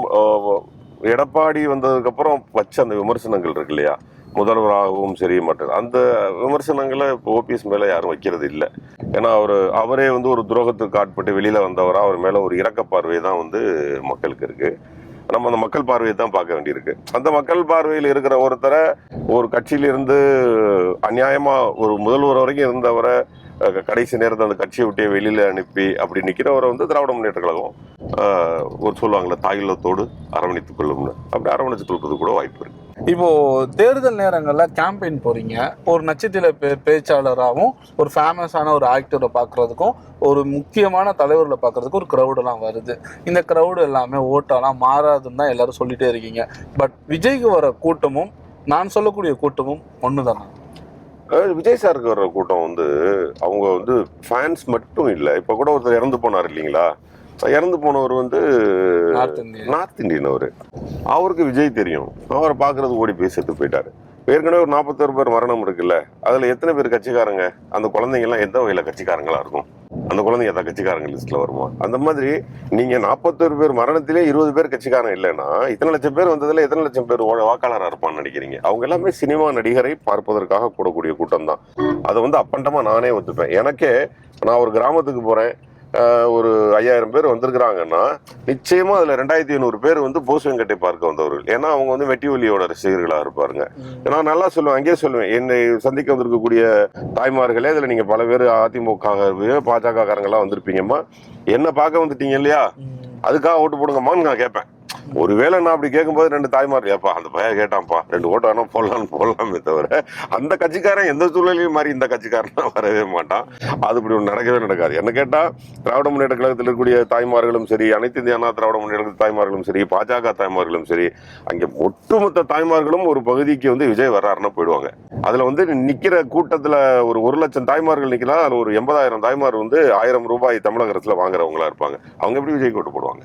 எடப்பாடி வந்ததுக்கு அப்புறம் வச்ச அந்த விமர்சனங்கள் இருக்கு இல்லையா, முதல்வராகவும் சரி மாட்டார், அந்த விமர்சனங்களை ஓபிஎஸ் மேல யாரும் வைக்கிறது இல்லை. ஏன்னா அவரே ஒரு துரோகத்துக்கு ஆட்பட்டு வெளியில வந்தவரா, அவர் மேல ஒரு இரக்க பார்வை தான் மக்களுக்கு இருக்கு. நம்ம அந்த மக்கள் பார்வையை தான் பார்க்க வேண்டியிருக்கு. அந்த மக்கள் பார்வையில் இருக்கிற ஒருத்தரை ஒரு கட்சியிலிருந்து அநியாயமா ஒரு முதல்வர் வரைக்கும் இருந்தவரை கடைசி நேரத்தில் அந்த கட்சியை விட்டே வெளியில அனுப்பி அப்படி நிக்கிறவரை திராவிட முன்னேற்ற கழகம் ஒரு சொல்லுவாங்கல்ல, தாயில்லத்தோடு அரவணைத்துக் கொள்ளும்னு, அப்படி அரவணைச்சு கொள்றது கூட வாய்ப்பு இருக்கு. இப்போ தேர்தல் நேரங்கள்ல கேம்பெயின் போறீங்க, ஒரு நட்சத்திர பேச்சாளராகவும் ஒரு ஃபேமஸான ஒரு ஆக்டரை பார்க்கறதுக்கும் ஒரு முக்கியமான தலைவர்களை பார்க்கறதுக்கும் ஒரு க்ரௌடெல்லாம் வருது. இந்த க்ரௌடு எல்லாமே ஓட்டெல்லாம் மாறாதுன்னு தான் எல்லாரும் சொல்லிட்டே இருக்கீங்க. பட் விஜய்க்கு வர கூட்டமும் நான் சொல்லக்கூடிய கூட்டமும் ஒன்று தானே? விஜய் சாருக்கு வர்ற கூட்டம் அவங்க ஃபேன்ஸ் மட்டும் இல்லை. இப்போ கூட ஒருத்தர் இறந்து போனார் இல்லைங்களா, இறந்து போனவர் நார்த் இந்தியன். அவருக்கு விஜய் தெரியும், அவரை பார்க்கறது ஓடி போய் செத்து போயிட்டாரு. ஏற்கனவே ஒரு 41 பேர் மரணம் இருக்குல்ல, அதுல எத்தனை பேர் கட்சிக்காரங்க? அந்த குழந்தைங்க எல்லாம் எந்த வகையில கட்சிக்காரங்களா இருக்கும்? அந்த குழந்தைங்க எதாவது கட்சிக்காரங்க லிஸ்ட்ல வருமா? அந்த மாதிரி நீங்க 41 பேர் மரணத்திலே 20 பேர் கட்சிக்காரங்க இல்லைன்னா, இத்தனை லட்சம் பேர் வந்ததுல எத்தனை லட்சம் பேர் வாக்காளராக இருப்பான்னு நினைக்கிறீங்க? அவங்க எல்லாமே சினிமா நடிகரை பார்ப்பதற்காக கூடக்கூடிய கூட்டம் தான். அதை அப்பண்டமா நானே ஒத்துப்பேன். எனக்கே நான் ஒரு கிராமத்துக்கு போறேன், ஒரு 5000 பேர் வந்திருக்கிறாங்கன்னா நிச்சயமா அதுல 2500 பேர் போஸ் வெங்கட்டை பார்க்க வந்தவர்கள். ஏன்னா அவங்க வெட்டி ஒலியோட ரசிகர்களா இருப்பாருங்க. நான் நல்லா சொல்லுவேன், அங்கேயே சொல்லுவேன், என்னை சந்திக்க வந்திருக்கக்கூடிய தாய்மார்களே, இதுல நீங்க பல பேர் அதிமுக பாஜக காரங்கெல்லாம் வந்திருப்பீங்கம்மா, என்ன பார்க்க வந்துட்டீங்க இல்லையா, அதுக்காக ஓட்டு போடுங்கம்மான்னு நான் கேட்பேன். ஒருவேளை நான் அப்படி கேட்கும்போது 2 தாய்மார் ஏப்பா அந்த பையன் கேட்டான்ப்பா 2 ஓட்டு வேணா போடலாமே தவிர அந்த கட்சிக்காரன் எந்த சூழ்நிலையும் மாதிரி இந்த கட்சிக்காரன் வரவே மாட்டான். அது இப்படி ஒன்று நடக்கவே நடக்காது. என்ன கேட்டா திராவிட முன்னேற்ற கழகத்தில் இருக்கக்கூடிய தாய்மார்களும் சரி, அனைத்து இந்திய அண்ணா திராவிட முன்னேற்ற தாய்மார்களும் சரி, பாஜக தாய்மார்களும் சரி, அங்கே ஒட்டுமொத்த தாய்மார்களும் ஒரு பகுதிக்கு வந்து விஜய் வர்றாருன்னா போயிடுவாங்க. அதுல வந்து நிக்கிற கூட்டத்துல ஒரு 1 லட்சம் தாய்மார்கள் நிக்கலாம். அதுல ஒரு 80,000 தாய்மார் வந்து 1000 ரூபாய் தமிழக அரசுல வாங்குறவங்களா இருப்பாங்க. அவங்க எப்படி விஜய் ஓட்டு போடுவாங்க?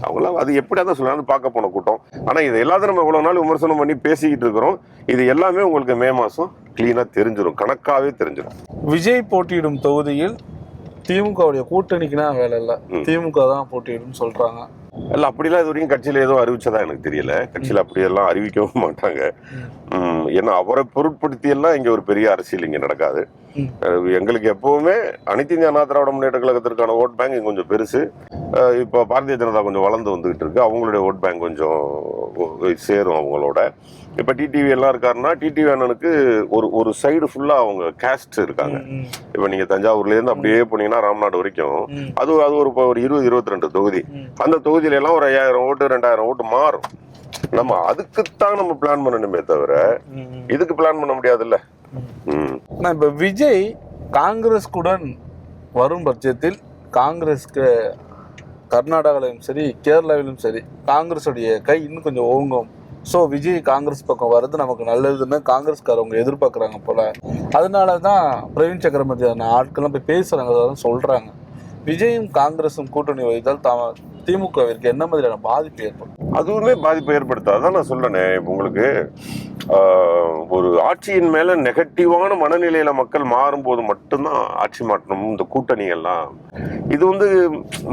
அவங்களாம் அது எப்படி அதான் சொல்லுவாங்க பார்க்க போன கூட்டம். ஆனா இது எல்லாத்தையும் நம்ம இவ்வளவு நாள் விமர்சனம் பண்ணி பேசிக்கிட்டு இருக்கிறோம். இது எல்லாமே உங்களுக்கு மே மாசம் கிளீனா தெரிஞ்சிடும், கணக்காவே தெரிஞ்சிடும். விஜய் போட்டியிடும் தொகுதியில் திமுகவுடைய கூட்டணிக்குனா வேலை இல்லை, திமுக தான் போட்டியிடும் சொல்றாங்க. இல்ல அப்படிலாம் இது வரைக்கும் கட்சியில ஏதோ அறிவிச்சதா எனக்கு தெரியல. கட்சியில அப்படியெல்லாம் அறிவிக்கவும் மாட்டாங்க. ஏன்னா அவரை பொருட்படுத்தி எல்லாம் இங்க ஒரு பெரிய அரசியல் இங்க நடக்காது. எங்களுக்கு எப்பவுமே அனைத்து இந்திய அண்ணா திராவிட முன்னேற்ற கழகத்திற்கான ஓட் பேங்க் இங்க கொஞ்சம் பெருசு. இப்போ பாரதிய ஜனதா கொஞ்சம் வளர்ந்து வந்துகிட்டு இருக்கு. அவங்களுடைய ஓட் பேங்க் கொஞ்சம் சேரும் அவங்களோட. இப்ப டிடிவி எல்லாம் இருக்காருன்னா டிடிவி அண்ணனுக்கு ஒரு சைடு ஃபுல்லா அவங்க கேஸ்ட் இருக்காங்க. இப்ப நீங்க தஞ்சாவூர்ல இருந்து அப்படியே போனீங்கன்னா ராம்நாடு வரைக்கும் அது ஒரு 20-22 தொகுதி. அந்த தொகுதியில எல்லாம் ஒரு 5000 ஓட்டு 2000 ஓட்டு மாறும். நம்ம அதுக்குத்தான் நம்ம பிளான் பண்ணணுமே தவிர இதுக்கு பிளான் பண்ண முடியாதுல்ல. இப்ப விஜய் காங்கிரஸ்குடன் வரும் பட்சத்தில் காங்கிரஸ்க்கு கர்நாடகாவிலும் சரி கேரளாவிலும் சரி காங்கிரஸுடைய கை இன்னும் கொஞ்சம் ஓங்கும். ஸோ விஜய் காங்கிரஸ் பக்கம் வர்றது நமக்கு நல்லதுன்னு காங்கிரஸ்காரவங்க எதிர்பார்க்குறாங்க போல. அதனால தான் பிரவீன் சக்கரவர்த்தியான ஆட்கள்லாம் போய் பேசுகிறாங்க, சொல்கிறாங்க. விஜயும் காங்கிரஸும் கூட்டணி வைத்தால் திமுகவிற்கு என்ன மாதிரியான பாதிப்பு ஏற்படும்? அதுவுமே பாதிப்பு ஏற்படுத்தாது. அதான் நான் சொல்றேனே, உங்களுக்கு ஒரு ஆட்சியின் மேல நெகட்டிவான மனநிலையில மக்கள் மாறும்போது மட்டும்தான் ஆட்சி மாற்றம் இந்த கூட்டணிகள்லாம். இது வந்து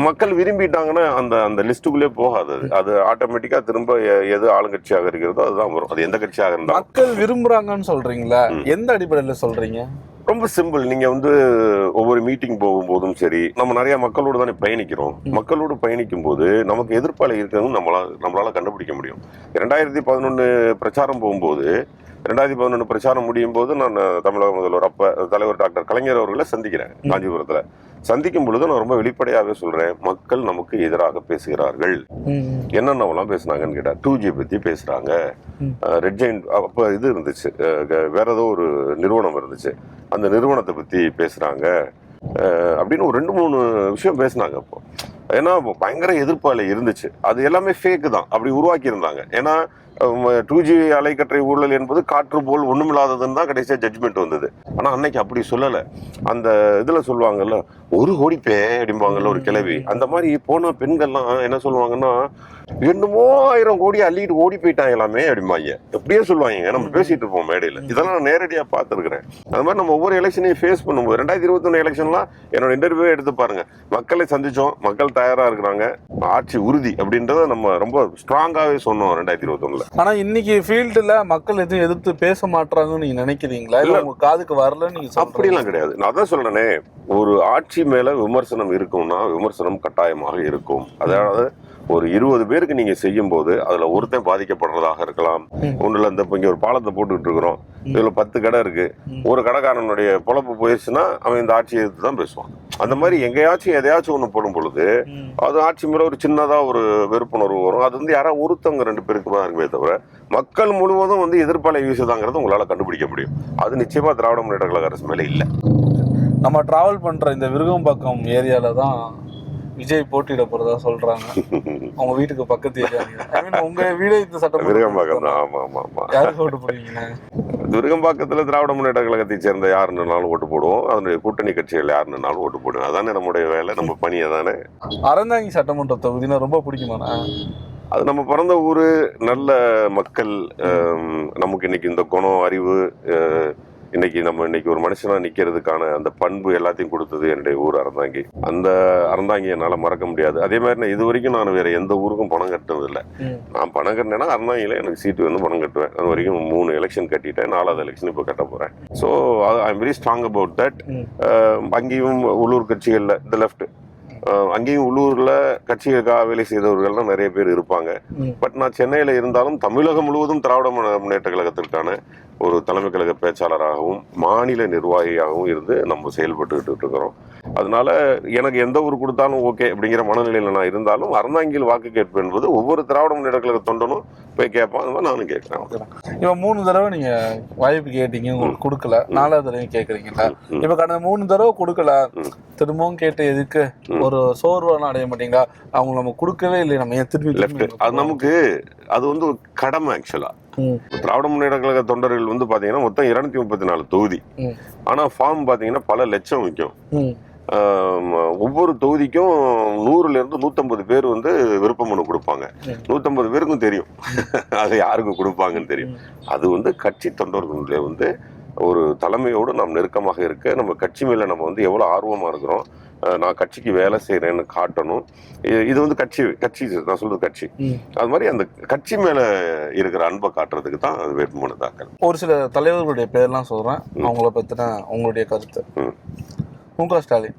மக்கள் விரும்பிட்டாங்கன்னா அந்த லிஸ்டுக்குள்ளே போகாது. அது ஆட்டோமேட்டிக்கா திரும்ப எது ஆளுங்கட்சியாக இருக்கிறதோ அதுதான் வரும். அது எந்த கட்சியாக இருந்தாலும் மக்கள் விரும்புறாங்கன்னு சொல்றீங்களா? எந்த அடிப்படையில் சொல்றீங்க? ரொம்ப சிம்பிள். நீங்க வந்து ஒவ்வொரு மீட்டிங் போகும்போதும் சரி, நம்ம நிறைய மக்களோடு தானே பயணிக்கிறோம். மக்களோடு பயணிக்கும் போது நமக்கு எதிர்ப்பாளர் இருக்கிறது நம்மளால கண்டுபிடிக்க முடியும். 2011 பிரச்சாரம் போகும்போது 2011 பிரச்சாரம் முடியும் போது நான் தமிழக முதல்வர் அப்ப தலைவர் டாக்டர் கலைஞர் அவர்களை சந்திக்கிறேன். காஞ்சிபுரத்துல சந்திக்கும் பொழுது நான் ரொம்ப வெளிப்படையாவே சொல்றேன், மக்கள் நமக்கு எதிராக பேசுகிறார்கள். என்னென்னலாம் பேசுனாங்கன்னு கேட்டா 2G பத்தி பேசுறாங்க, ரெட் ஜெயின்ட் அப்ப இது இருந்துச்சு, வேற ஏதோ ஒரு நிறுவனம் இருந்துச்சு, அந்த நிறுவனத்தை பத்தி பேசுறாங்க அப்படின்னு ஒரு 2-3 விஷயம் பேசினாங்க. அப்போ ஏன்னா பயங்கர எதிர்ப்பால இருந்துச்சு. அது எல்லாமே ஃபேக்கு தான், அப்படி உருவாக்கி இருந்தாங்க. ஏன்னா 2G அலைக்கற்றை ஊழல் என்பது காற்று போல் ஒண்ணுமில்லாததுன்னு தான் கடைசியா ஜட்ஜ்மெண்ட் வந்தது. ஆனா அன்னைக்கு அப்படி சொல்லல. அந்த இதுல சொல்லுவாங்கல்ல 1 கோடி பே அப்படிம்பாங்கல்ல ஒரு கிளவி, அந்த மாதிரி போன பெண்கள்லாம் என்ன சொல்லுவாங்கன்னா என்னமோ 1000 கோடி அள்ளிட்டு ஓடி போயிட்டாங்க எல்லாமே அப்படிம்பாங்க. எப்படியே சொல்லுவாங்க. நம்ம பேசிட்டு இருப்போம் மேடையில. இதெல்லாம் நான் நேரடியா பார்த்துருக்கிறேன். அது மாதிரி நம்ம ஒவ்வொரு எலெக்ஷனையும் ஃபேஸ் பண்ணும்போது 2021 எலெக்ஷன்லாம் என்னோட இன்டர்வியூவே எடுத்து பாருங்க. மக்களை சந்திச்சோம், மக்கள் தயாரா இருக்கிறாங்க, ஆட்சி உறுதி அப்படின்றத நம்ம ரொம்ப ஸ்ட்ராங்காவே சொன்னோம் 2021. ஆனா இன்னைக்கு ஃபீல்டுல மக்கள் எதுவும் எதிர்த்து பேச மாட்டாங்கன்னு நீங்க நினைக்கிறீங்களா? இல்ல உங்க காதுக்கு வரல நீங்க? அப்படிலாம் கிடையாது. நான் அதான் சொல்றேனே, ஒரு ஆட்சி மேல விமர்சனம் இருக்கும்னா விமர்சனம் கட்டாயமாக இருக்கும். அதாவது ஒரு 20 பேருக்கு நீங்க செய்யும் போது அதுல ஒருத்தன் பாதிக்கப்படுறதாக இருக்கலாம். ஒண்ணுல இங்க ஒரு பாலத்தை போட்டுக்கிட்டு இருக்கிறோம், இதுல 10 கடை இருக்கு, ஒரு கடைக்காரனுடைய பொழப்பு போயிடுச்சுன்னா அவன் இந்த ஆட்சியை எடுத்து தான் பேசுவான். அந்த மாதிரி எங்கேயாச்சும் எதையாச்சும் ஒண்ணு போடும் பொழுது அது ஆட்சி மேல ஒரு சின்னதா ஒரு வெறுப்புணர்வு வரும். அது வந்து யாராவது ஒருத்தவங்க 2 பேருக்கு தான் இருக்குமே தவிர மக்கள் முழுவதும் வந்து எதிர்ப்பாலை வீசுதாங்கிறது உங்களால கண்டுபிடிக்க முடியும். அது நிச்சயமா திராவிட முன்னேற்ற கழக அரசு மேல இல்ல. நம்ம டிராவல் பண்ற இந்த விருகம்பாக்கம் ஏரியால தான் விஜய் போட்டியிட போறதா சொல்றாங்க. உங்க வீட்டுக்கு பக்கத்து ஏரியா. உங்க வீடு இந்த சட்டம் விருகம்பாக்கம் தான். ஆமா ஆமா ஆமா. யாருக்கு ஓட்டு போடுவீங்க? விருகம்பாக்கத்துல திராவிட முன்னேற்ற கழகத்தை சேர்ந்த யாருன்னாலும் ஓட்டு போடுவோம். அதனுடைய கூட்டணி கட்சிகள் யாருன்னாலும் ஓட்டு போடுவோம். அதானே நம்முடைய வேலை, நம்ம பணி அதானே. அறந்தாங்கி சட்டமன்ற தொகுதினா ரொம்ப பிடிக்குமாண்ணா? அது நம்ம பிறந்த ஊரு, நல்ல மக்கள், நமக்கு இன்னைக்கு இந்த குணம் அறிவு, இன்னைக்கு ஒரு மனுஷனா நிக்கிறதுக்கான அந்த பண்பு எல்லாத்தையும் கொடுத்தது என்னுடைய ஊர் அறந்தாங்கி. அந்த அறந்தாங்கி என்னால மறக்க முடியாது. அதே மாதிரி நான் இது வரைக்கும் நான் வேற எந்த ஊருக்கும் பணம் கட்டினது இல்லை. நான் பணம் கட்டினேன்னா அறந்தாங்கில எனக்கு சீட்டு வந்து பணம் கட்டுவேன். அது வரைக்கும் 3 எலெக்ஷன் கட்டிட்டேன், 4வது எலெக்ஷன் இப்போ கட்ட போறேன். So I am very strong about that. அங்கேயும் உள்ளூர் கட்சிகள்ல இந்த லெஃப்ட், அங்கேயும் உள்ளூர்ல கட்சிகளுக்காக வேலை செய்தவர்கள்லாம் நிறைய பேர் இருப்பாங்க. பட் நான் சென்னையில இருந்தாலும் தமிழகம் முழுவதும் திராவிட முன்னேற்ற கழகத்திற்கான ஒரு தலைமை கழக பேச்சாளராகவும் மாநில நிர்வாகியாகவும் இருந்து நம்ம செயல்பட்டு இருக்கிறோம். அதனால எனக்கு எந்த ஊர் கொடுத்தாலும் ஓகே அப்படிங்கிற மனநிலையில் நான் இருந்தாலும் அறந்தாங்கியில் வாக்கு கேட்பு என்பது ஒவ்வொரு திராவிட முன்னேற்ற கழக தொண்டனும் போய் கேட்பான். அது மாதிரி நானும் கேட்கிறேன். இப்ப 3 தடவை நீங்க வாய்ப்பு கேட்டீங்க, உங்களுக்கு கொடுக்கல. 4வது தடவை கேட்கறீங்களா? இப்ப கடந்த 3 தடவை கொடுக்கல, திரும்பவும் கேட்டு எதுக்கு ஒரு சோர்வான அடைய மாட்டீங்களா? அவங்க நம்ம கொடுக்கவே இல்லை, நம்ம ஏன் திரும்பி அது நமக்கு அது வந்து ஒரு கடமை. ஆக்சுவலா திராவிட முன்னேற்ற கழக தொண்டர்கள் வந்து பாத்தீங்கன்னா மொத்தம் 234 தொகுதி. ஆனா ஃபார்ம் பாத்தீங்கன்னா பல லட்சம் விற்கும். ஒவ்வொரு தொகுதிக்கும் 100ல இருந்து 150 பேர் வந்து விருப்ப மனு கொடுப்பாங்க. 150 பேருக்கும் தெரியும் அது யாருக்கு கொடுப்பாங்கன்னு தெரியும். அது வந்து கட்சி தொண்டர்களுடைய வந்து ஒரு தலைமையோடு நாம் நெருக்கமாக இருக்க, நம்ம கட்சி மேல நம்ம வந்து எவ்வளவு ஆர்வமா இருக்கிறோம், நான் கட்சிக்கு வேலை செய்யறேன்னு காட்டணும். இது வந்து கட்சி நான் சொல்றது கட்சி. அது மாதிரி அந்த கட்சி மேல இருக்கிற அன்பை காட்டுறதுக்கு தான் வேட்புமனு தாக்கல். ஒரு சில தலைவர்களுடைய பேர்லாம் சொல்றேன், அவங்கள பத்தின உங்களுடைய கருத்து. மு.க. ஸ்டாலின்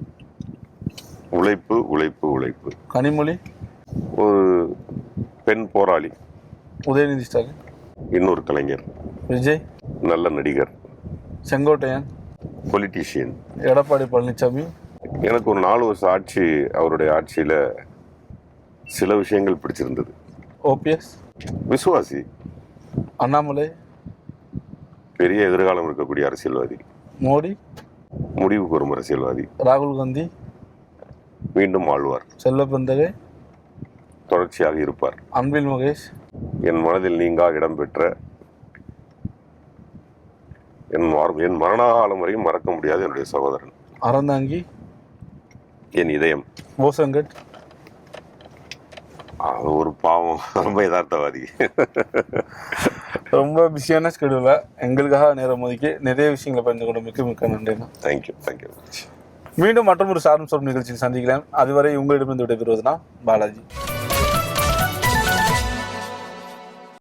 உழைப்பு உழைப்பு உழைப்பு. கனிமொழி ஒரு பெண் போராளி. உதயநிதி ஸ்டாலின் இன்னொரு கலைஞர். விஜய் நல்ல நடிகர். செங்கோட்டையன் பொலிட்டீஷியன். எடப்பாடி பழனிசாமி எனக்கு ஒரு 4 வருஷம் ஆட்சி, அவருடைய ஆட்சியில சில விஷயங்கள் பிடிச்சிருந்தது. ஓபிஎஸ் விசுவாசி. அண்ணாமலை பெரிய எதிர்காலம் இருக்கக்கூடிய அரசியல்வாதி. மோடி முடிவுக்கு வரும் அரசியல்வாதி. ராகுல் காந்தி மீண்டும் ஆழ்வார். செல்வப்பிரந்தகை தொடர்ச்சியாக இருப்பார். அன்பில் மகேஷ் என் மனதில் நீங்கா இடம்பெற்ற, என் மரணகாலம் வரையும் மறக்க முடியாத என்னுடைய சகோதரன். அறந்தாங்கி என் இதயம். போசங்கட் ஒரு பாவம், ரொம்ப யதார்த்தவாதி. ரொம்ப பிஸியான ஸ்கெடியூல எங்களுக்காக நேரம் ஒதுக்கி நிறைய விஷயங்களை பகிர்ந்து கொண்டமைக்கு மிக்க நன்றிண்ணா. தேங்க்யூ. மீண்டும் மற்றொரு சாரும் சொல் நிகழ்ச்சியில் சந்திக்கலாம். அதுவரை உங்களிடமிருந்து விடைபெறுவது நான் பாலாஜி.